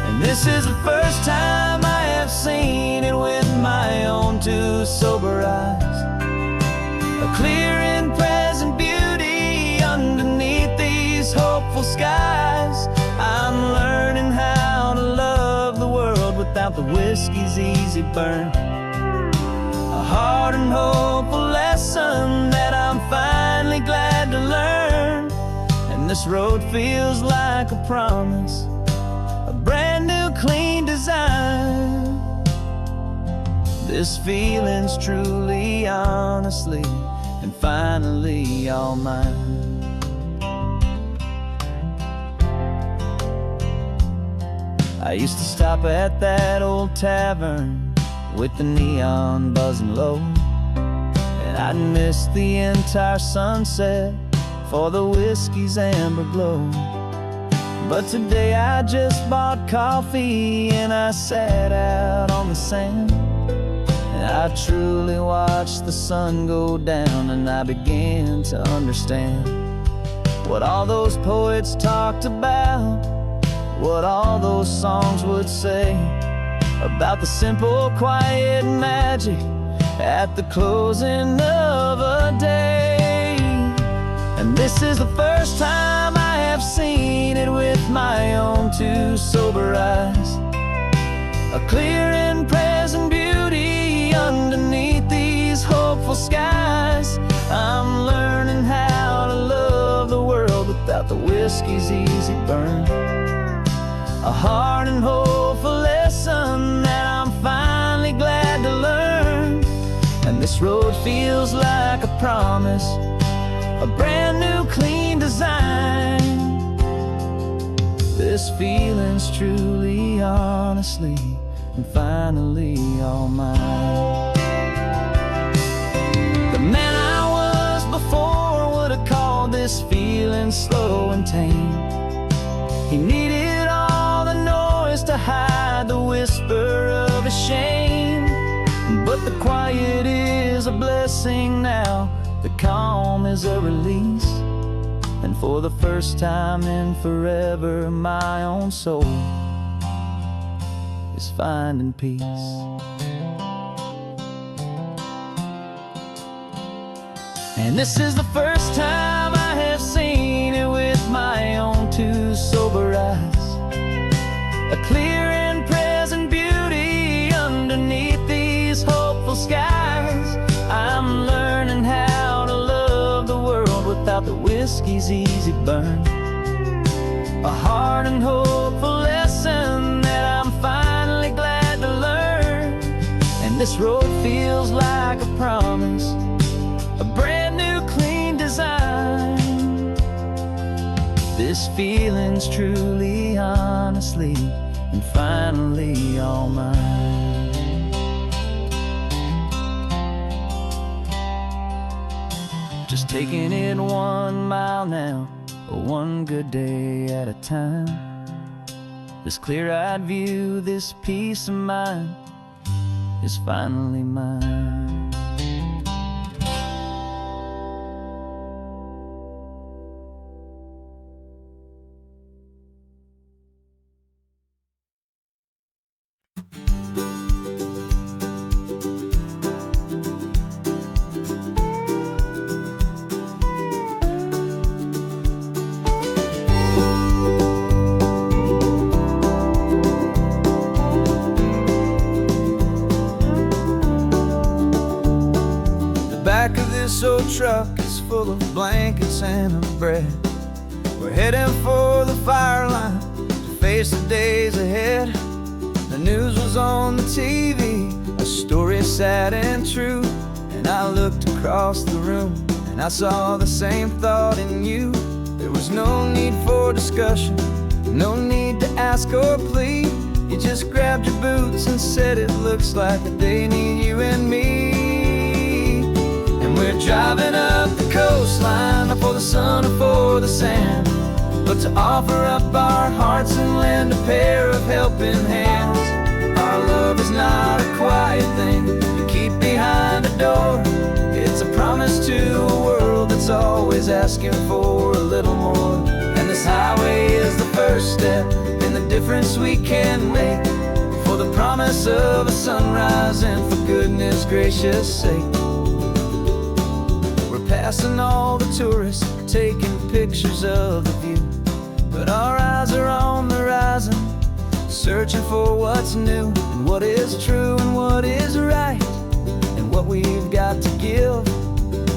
And this is the first time I have seen it with my my own two sober eyes. A clear and present beauty underneath these hopeful skies. I'm learning how to love the world without the whiskey's easy burn. A hard and hopeful lesson that I'm finally glad to learn. And this road feels like a promise, a brand new clean design. This feeling's truly, honestly, and finally all mine. I used to stop at that old tavern with the neon buzzing low, and I'd miss the entire sunset for the whiskey's amber glow. But today I just bought coffee and I sat out on the sand, and I truly watched the sun go down, and I began to understand what all those poets talked about, what all those songs would say about the simple, quiet magic at the closing of a day. And this is the first time I have seen it with my own two sober eyes. A clear and present beauty underneath these hopeful skies. I'm learning how to love the world without the whiskey's easy burn. A hard and hopeful lesson that I'm finally glad to learn. And this road feels like a promise, a brand new clean design. This feeling's truly, honestly, and finally all mine. The man I was before would have called this feeling slow and tame. He needed all the noise to hide the whisper of his shame. But the quiet is a blessing now, the calm is a release. And for the first time in forever, my own soul is finding peace. And this is the first time I have seen it with my own two sober eyes. A clear and present beauty underneath these hopeful skies. I'm learning how to love the world without the whiskey's easy burn. A hard and hopeful lesson that I'm finally glad to learn. And this road feels like a promise, a brand new clean design. This feeling's truly, honestly, and finally all mine. Just taking it 1 mile now, one good day at a time. This clear-eyed view, this peace of mind is finally mine. This old truck is full of blankets and of bread. We're heading for the fire line to face the days ahead. The news was on the TV, a story sad and true. And I looked across the room and I saw the same thought in you. There was no need for discussion, no need to ask or plead. You just grabbed your boots and said it looks like the day need you and me. We're driving up the coastline, not for the sun or for the sand, but to offer up our hearts and lend a pair of helping hands. Our love is not a quiet thing you keep behind a door. It's a promise to a world that's always asking for a little more. And this highway is the first step in the difference we can make, for the promise promise of a sunrise, and for goodness gracious sake, we're passing all the tourists, taking pictures of the view. But our eyes are on the horizon, searching for what's new, and what is true, and what is right, and what we've got to give.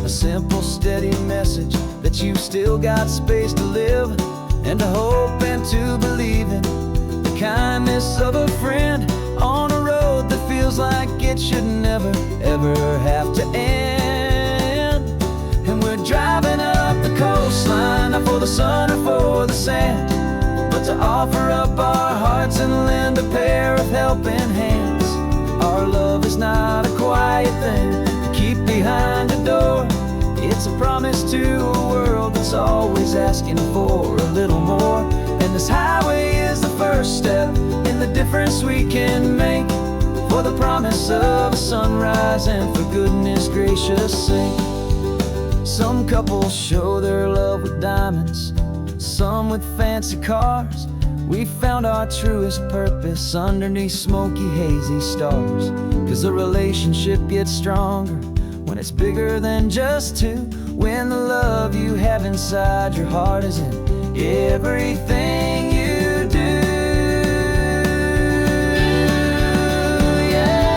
A simple, steady message that you've still got space to live, and to hope and to believe in the kindness of a friend on a road that feels like it should never, ever have to end. And we're driving up the coastline, not for the sun or for the sand, but to offer up our hearts and lend a pair of helping hands. Our love is not a quiet thing to keep behind a door. It's a promise to a world that's always asking for a little more. And this highway is the first step in the difference we can make, for the promise of a sunrise, and for goodness gracious sake. Some couples show their love with diamonds, some with fancy cars. We found our truest purpose underneath smoky, hazy stars. 'Cause the relationship gets stronger when it's bigger than just two, when the love you have inside your heart is in everything you do. Yeah.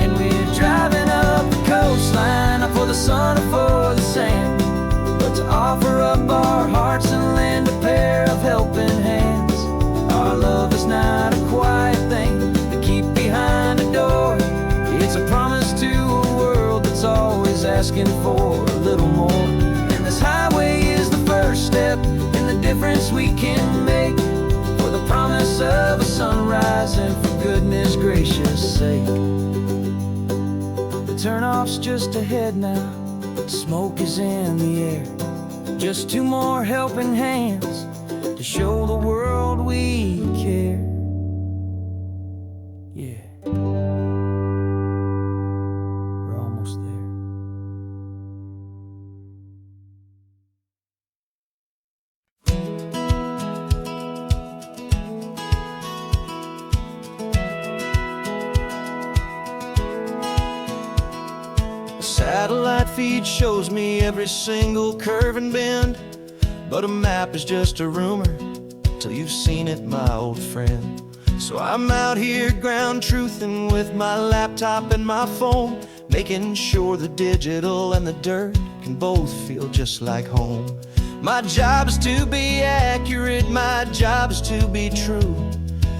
And we're driving up the coastline, not for the sun or for the sand, but to offer up our hearts and lend a pair of helping hands. Our love is not a quiet thing to keep behind a door. It's a promise to a world that's always asking for a little more. And this highway is the first step in the difference we can make, for the promise of a sunrise, and for goodness gracious sake. The turnoff's just ahead now, smoke is in the air. Just two more helping hands to show the world we care. Yeah. We're almost there. A satellite feed shows me every single curve and bend, but a map is just a rumor till you've seen it, my old friend. So I'm out here ground truthing with my laptop and my phone, making sure the digital and the dirt can both feel just like home. My job is to be accurate, my job is to be true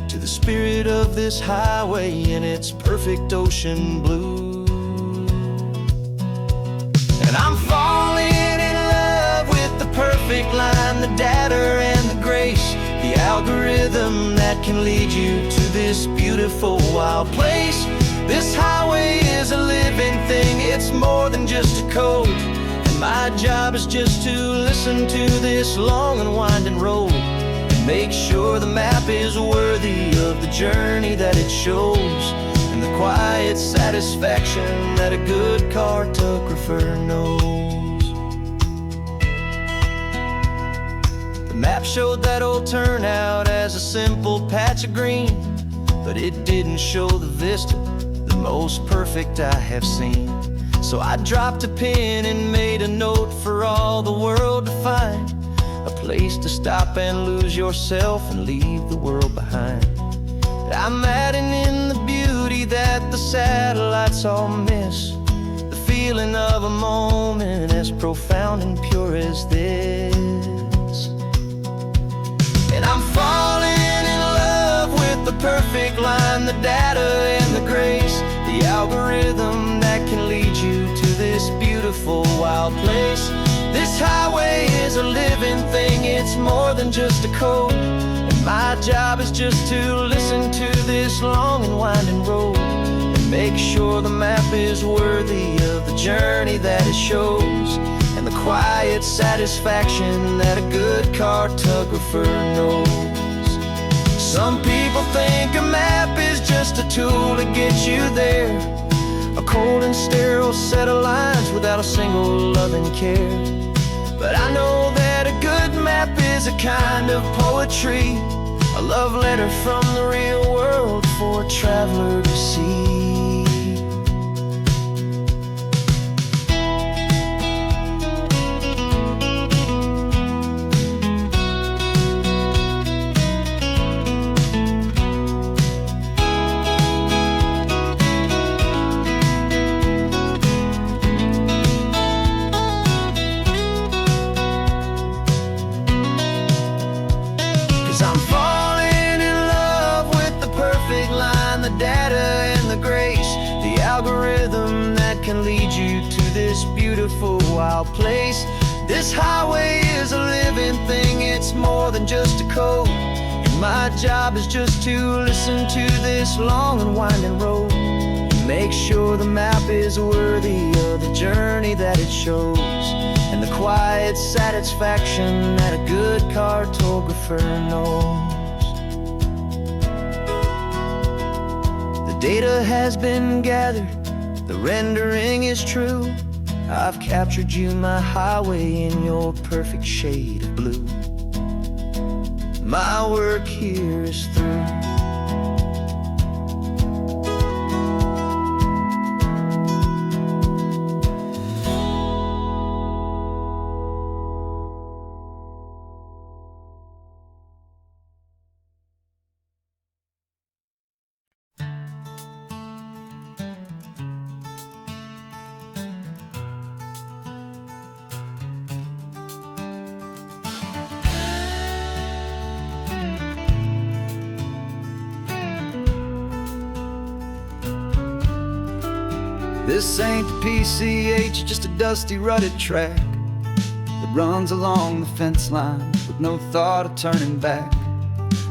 to the spirit of this highway in its perfect ocean blue. And I'm falling in love with the perfect line, the data and the grace, the algorithm that can lead you to this beautiful wild place. This highway is a living thing, it's more than just a code. And my job is just to listen to this long and winding road, and make sure the map is worthy of the journey that it shows, and the quiet satisfaction that a good cartographer knows. The map showed that old turnout as a simple patch of green, but it didn't show the vista, the most perfect I have seen. So I dropped a pin and made a note for all the world to find, a place to stop and lose yourself and leave the world behind. I'm adding in the beauty that the satellites all miss, the feeling of a moment as profound and pure as this. And I'm falling in love with the perfect line, the data and the grace, the algorithm that can lead you to this beautiful wild place. This highway is a living thing, it's more than just a code. And my job is just to listen to this long and winding road, and make sure the map is worthy of the journey that it shows, and the quiet satisfaction that a good cartographer knows. Some people think a map is just a tool to get you there, a cold and sterile set of lines without a single loving care. But I know that a good map is a kind of poetry, a love letter from the real world for a traveler to see. 'Cause I'm falling in love with the perfect line, the data and the grace, the algorithm that can lead you to this beautiful wild place. This highway is a living thing, it's more than just a code. And my job is just to listen to this long and winding road, and make sure the map is worthy of the journey that it shows, and the quiet satisfaction that a good cartographer knows. The data has been gathered, the rendering is true. I've captured you, my highway, in your perfect shade of blue. My work here is through. This ain't the PCH, just a dusty, rutted track that runs along the fence line with no thought of turning back.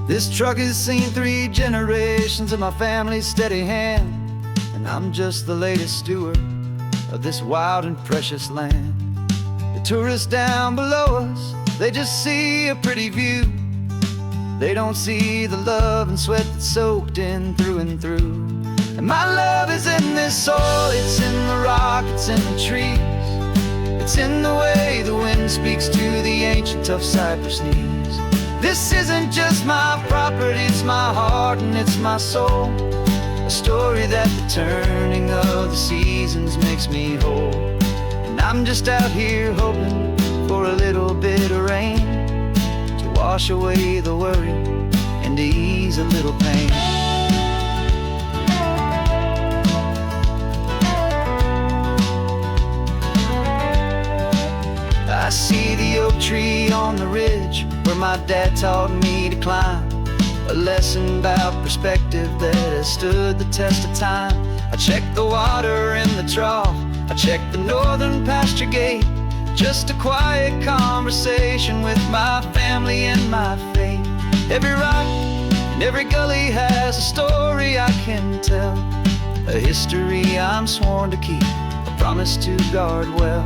This truck has seen 3 generations of my family's steady hand, and I'm just the latest steward of this wild and precious land. The tourists down below us, they just see a pretty view. They don't see the love and sweat that's soaked in through and through. And my love is in this soil, it's in the rock, it's in the trees. It's in the way the wind speaks to the ancient tough cypress knees. This isn't just my property, it's my heart and it's my soul. A story that the turning of the seasons makes me whole. And I'm just out here hoping for a little bit of rain to wash away the worry and to ease a little pain. I see the oak tree on the ridge where my dad taught me to climb, a lesson about perspective that has stood the test of time. I check the water in the trough, I check the northern pasture gate, just a quiet conversation with my family and my faith. Every rock and every gully has a story I can tell, a history I'm sworn to keep, a promise to guard well.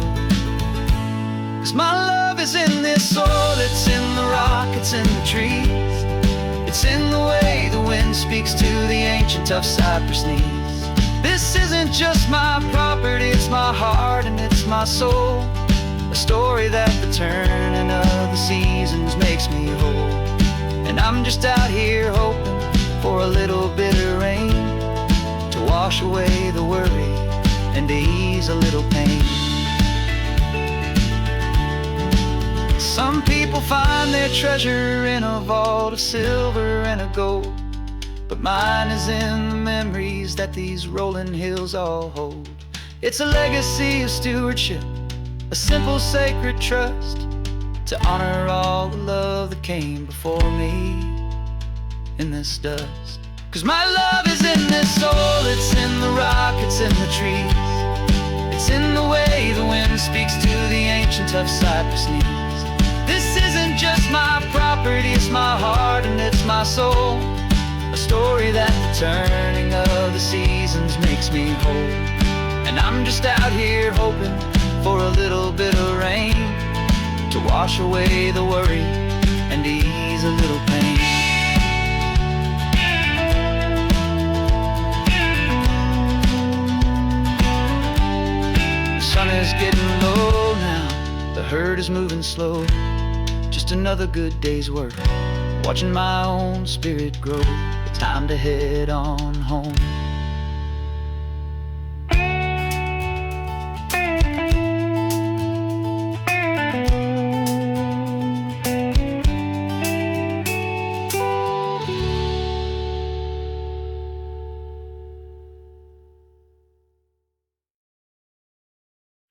'Cause my love is in this soil, it's in the rock, it's in the trees. It's in the way the wind speaks to the ancient tough cypress knees. This isn't just my property, it's my heart and it's my soul. A story that the turning of the seasons makes me whole. And I'm just out here hoping for a little bit of rain to wash away the worry and to ease a little pain. Some people find their treasure in a vault of silver and of gold, but mine is in the memories that these rolling hills all hold. It's a legacy of stewardship, a simple sacred trust, to honor all the love that came before me in this dust. 'Cause my love is in this soul, it's in the rock, it's in the trees. It's in the way the wind speaks to the ancient tough cypress knees. This isn't just my property, it's my heart and it's my soul. A story that the turning of the seasons makes me whole. And I'm just out here hoping for a little bit of rain to wash away the worry and ease a little pain. The sun is getting low now, the herd is moving slow, just another good day's work, watching my own spirit grow. It's time to head on home.